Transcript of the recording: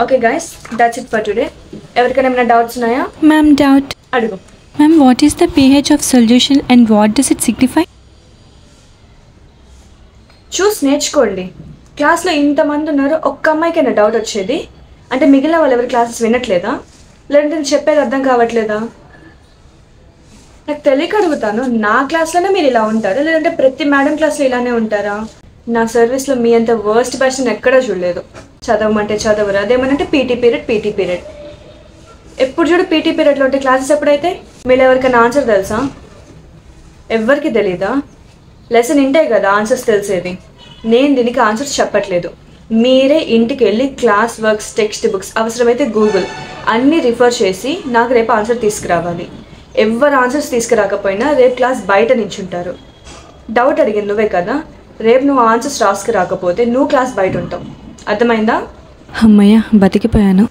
Okay guys, that's it for today. ఎవరికైనా ఏమైనా doubts ఉన్నాయా? Ma'am doubt. అడుగు. Ma'am what is the pH of solution and what does it signify? చూసి నేర్చుకోండి. క్లాస్లో ఇంతమంది ఉన్నారు, ఒక్క అమ్మాయికైనా డౌట్ వచ్చేది అంటే మిగిలిన వాళ్ళు ఎవరి క్లాసెస్ వినట్లేదా, లేదంటే నేను చెప్పేది అర్థం కావట్లేదా? నాకు తెలియక అడుగుతాను, నా క్లాస్లోనే మీరు ఇలా ఉంటారా, లేదంటే ప్రతి మేడం క్లాస్లో ఇలానే ఉంటారా? నా సర్వీస్లో మీ అంత వర్స్ట్ బ్యాచ్ నేను ఎక్కడా చూడలేదు. చదవమంటే చదవరు, అదేమనంటే పీటీ పీరియడ్. ఎప్పుడు చూడు పీటీ పీరియడ్లో ఉంటే క్లాసెస్ ఎప్పుడైతే మీరు ఎవరికైనా ఆన్సర్ తెలుసా? ఎవరికి తెలీదా? లెసన్ ఇంటే కదా ఆన్సర్స్ తెలిసేది. నేను దీనికి ఆన్సర్స్ చెప్పట్లేదు. మీరే ఇంటికి వెళ్ళి క్లాస్ వర్క్స్, టెక్స్ట్ బుక్స్, అవసరమైతే గూగుల్ అన్నీ రిఫర్ చేసి నాకు రేపు ఆన్సర్ తీసుకురావాలి. ఎవరు ఆన్సర్స్ తీసుకురాకపోయినా రేపు క్లాస్ బయట నించుంటారు. డౌట్ అడిగింది నువ్వే కదా, రేపు నువ్వు ఆన్సర్స్ రాసుకురాకపోతే నువ్వు క్లాస్ బయట ఉంటావు. అర్థమైందా? అమ్మయ్య బతికిపోయాను.